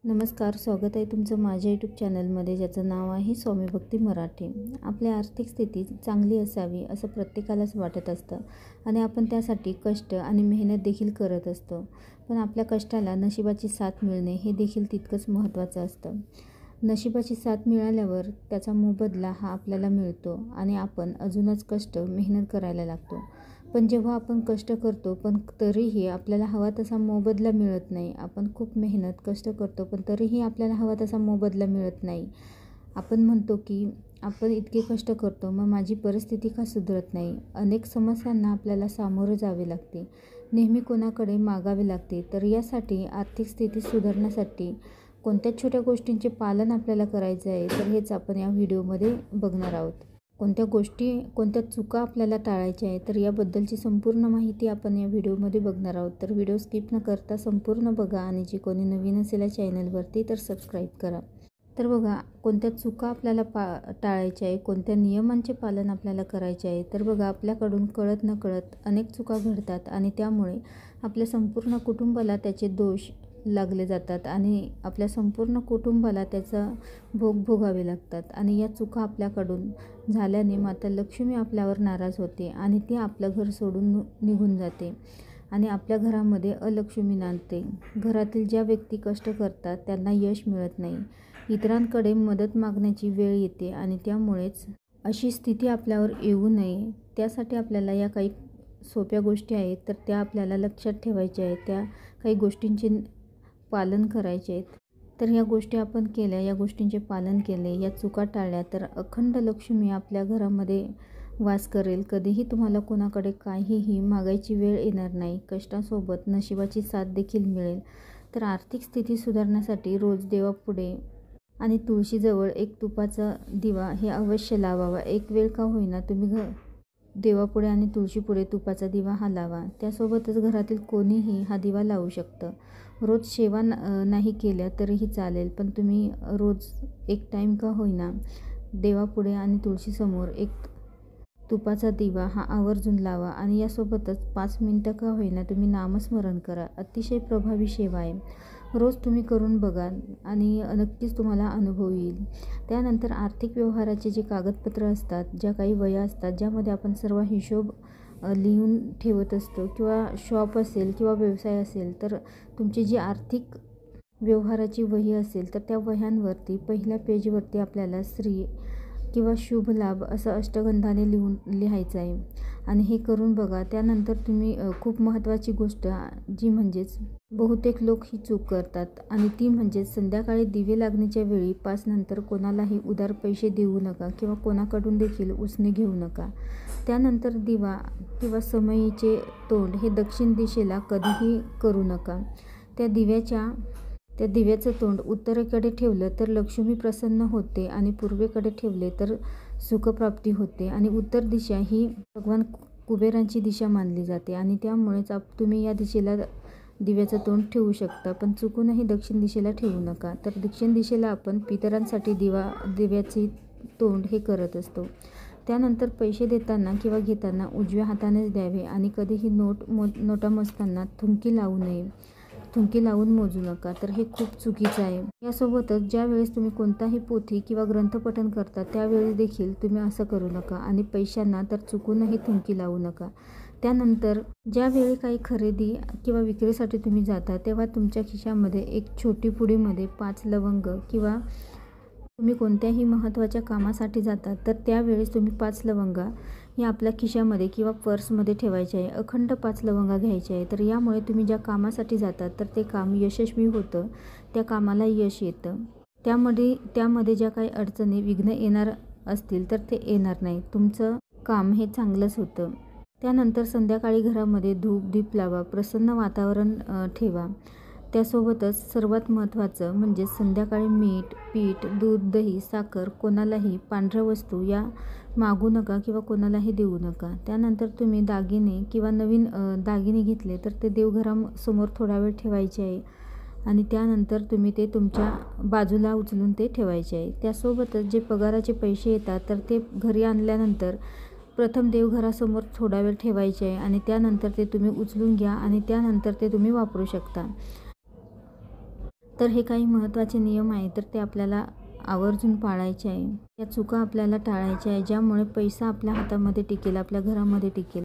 नमस्कार, स्वागत आहे तुमचं माझ्या यूट्यूब चॅनलमध्ये, ज्याचं नाव आहे स्वामी भक्ती मराठी. आपली आर्थिक स्थिती चांगली असावी असं प्रत्येकालाच वाटत असतं आणि आपण त्यासाठी कष्ट आणि मेहनत देखील करत असतो. पण आपल्या कष्टाला नशिबाची साथ मिळणे हे देखील तितकंच महत्त्वाचं असतं. नशिबाची साथ मिळाल्यावर त्याचा मोबदला हा आपल्याला मिळतो आणि आपण अजूनच कष्ट मेहनत करायला लागतो. पण जेव्हा आपण कष्ट करतो पण तरीही आपल्याला हवा तसा मोबदला मिळत नाही, आपण खूप मेहनत कष्ट करतो पण तरीही आपल्याला हवा तसा मोबदला मिळत नाही, आपण म्हणतो की आपण इतके कष्ट करतो मग माझी परिस्थिती का सुधारत नाही. अनेक समस्यांना आपल्याला सामोरे जावे लागते, नेहमी कोणाकडे मागावे लागते. तर यासाठी आर्थिक स्थिती सुधारण्यासाठी कोणत्या छोट्या गोष्टींचे पालन आपल्याला करायचे आहे, तर हेच आपण या व्हिडिओमध्ये बघणार आहोत. कोणत्या चुका आपल्याला टाळायच्या आहे, तर याबद्दलची संपूर्ण माहिती आपण या व्हिडिओमध्ये बघणार आहोत. तर व्हिडिओ स्किप न करता संपूर्ण बघा आणि जे कोणी नवीन असेल या चॅनलवरती तर सबस्क्राईब करा. तर बघा, कोणत्या चुका आपल्याला टाळायच्या आहे, कोणत्या नियमांचे पालन आपल्याला करायचे आहे. तर बघा, आपल्याकडून कळत नकळत अनेक चुका घडतात आणि त्यामुळे आपल्या संपूर्ण कुटुंबाला त्याचे दोष लागले जातात आणि आपल्या संपूर्ण कुटुंबाला त्याचा भोग भोगावे लागतात. आणि या चुका आपल्याकडून झाल्याने माता लक्ष्मी आपल्यावर नाराज होते आणि ती आपलं घर सोडून निघून जाते आणि आपल्या घरामध्ये अलक्ष्मी नांदते. घरातील ज्या व्यक्ती कष्ट करतात त्यांना यश मिळत नाही, इतरांकडे मदत मागण्याची वेळ येते आणि त्यामुळेच अशी स्थिती आपल्यावर येऊ नये त्यासाठी आपल्याला या काही सोप्या गोष्टी आहेत तर त्या आपल्याला लक्षात ठेवायच्या आहेत. त्या काही गोष्टींचे पालन करायचे आहेत. तर ह्या गोष्टी आपण केल्या, या गोष्टींचे पालन केले, या चुका टाळल्या तर अखंड लक्ष्मी आपल्या घरामध्ये वास करेल. कधीही तुम्हाला कोणाकडे काहीही मागायची वेळ येणार नाही. कष्टासोबत नशिबाची साथ देखील मिळेल. तर आर्थिक स्थिती सुधारण्यासाठी रोज देवापुढे आणि तुळशीजवळ एक तुपाचा दिवा हे अवश्य लावावा. एक वेळ का होईना तुम्ही देवापुढे आणि तुळशीपुढे तुपाचा दिवा हा लावा. त्यासोबतच घरातील कोणीही हा दिवा लावू शकतं. रोज सेवा नाही केल्या तरीही चालेल, पण तुम्ही रोज एक टाईम का होईना देवापुढे आणि तुळशीसमोर एक तुपाचा दिवा हा आवर्जून लावा आणि यासोबतच 5 मिनिटं का होईना तुम्ही नामस्मरण करा. अतिशय प्रभावी सेवा आहे. रोज तुम्ही करून बघा आणि नक्कीच तुम्हाला अनुभव येईल. त्यानंतर आर्थिक व्यवहाराचे जे कागदपत्र असतात, ज्या काही वह्या असतात ज्यामध्ये आपण सर्व हिशोब लिहून ठेवत असतो, किंवा शॉप असेल किंवा व्यवसाय असेल तर तुमची जी आर्थिक व्यवहाराची वही असेल तर त्या वह्यांवरती पहिल्या पेजवरती आपल्याला श्री किंवा शुभ लाभ असं अष्टगंधाने लिहायचं आहे आणि हे करून बघा. त्यानंतर तुम्ही खूप महत्त्वाची गोष्ट जी म्हणजेच बहुतेक लोक ही चूक करतात आणि ती म्हणजे संध्याकाळी दिवे लागण्याच्या वेळी 5 नंतर कोणालाही उधार पैसे देऊ नका किंवा कोणाकडून देखील उसने घेऊ नका. त्यानंतर दिवा किंवा समईचे तोंड हे दक्षिण दिशेला कधीही करू नका. त्या दिव्याचं तोंड उत्तरेकडे ठेवलं तर लक्ष्मी प्रसन्न होते आणि पूर्वेकडे ठेवले तर सुखप्राप्ती होते आणि उत्तर दिशा ही भगवान कुबेरांची दिशा मानली जाते आणि त्यामुळेच तुम्ही या दिशेला दिव्याचं तोंड ठेवू शकता, पण चुकूनही दक्षिण दिशेला ठेवू नका. तर दक्षिण दिशेला आपण पितरांसाठी दिव्याचे तोंड हे करत असतो. त्यानंतर पैसे देताना किंवा घेताना उजव्या हातानेच द्यावे आणि कधीही नोटा मोजताना थुंकी लावू नये, थुंकी लावून मोजू नका. तर हे खूप चुकीचं आहे. यासोबतच ज्या वेळेस तुम्ही कोणताही पोथी किंवा ग्रंथपठण करता त्यावेळेस देखील तुम्ही असं करू नका आणि पैशांना तर चुकूनही थुंकी लावू नका. त्यानंतर ज्यावेळी काही खरेदी किंवा विक्रीसाठी तुम्ही जाता तेव्हा तुमच्या खिशामध्ये एक छोटी पुडीमध्ये 5 लवंग किंवा तुम्ही कोणत्याही महत्त्वाच्या कामासाठी जातात तर त्यावेळेस तुम्ही 5 लवंगा हे आपल्या खिशामध्ये किंवा पर्समध्ये ठेवायचे आहे. अखंड 5 लवंगा घ्यायचे आहे. तर यामुळे तुम्ही ज्या कामासाठी जातात तर ते काम यशस्वी होतं, त्या कामाला यश येतं. त्यामध्ये ज्या काही अडचणी विघ्न येणार असतील तर ते येणार नाही. तुमचं काम हे चांगलंच होतं. त्यानंतर संध्याकाळी घरामध्ये धूप दीप लावा, प्रसन्न वातावरण ठेवा. त्यासोबतच सर्वात महत्त्वाचं म्हणजे संध्याकाळी मीठ, पीठ, दूध, दही, साखर कोणालाही पांढऱ्या वस्तू या मागू नका किंवा कोणालाही देऊ नका. त्यानंतर तुम्ही दागिने किंवा नवीन दागिने घेतले तर ते देवघरासमोर थोडा वेळ ठेवायचे आहे आणि त्यानंतर तुम्ही ते तुमच्या बाजूला उचलून ते ठेवायचे आहे. त्यासोबतच जे पगाराचे पैसे येतात तर ते घरी आणल्यानंतर प्रथम देवघरासमोर थोडा वेळ ठेवायचे आहे आणि त्यानंतर ते तुम्ही उचलून घ्या आणि त्यानंतर ते तुम्ही वापरू शकता. तर हे काही महत्त्वाचे नियम आहे, तर ते आपल्याला आवर्जून पाळायचे आहे. या चुका आपल्याला टाळायच्या आहे, ज्यामुळे पैसा आपल्या हातामध्ये टिकेल, आपल्या घरामध्ये टिकेल.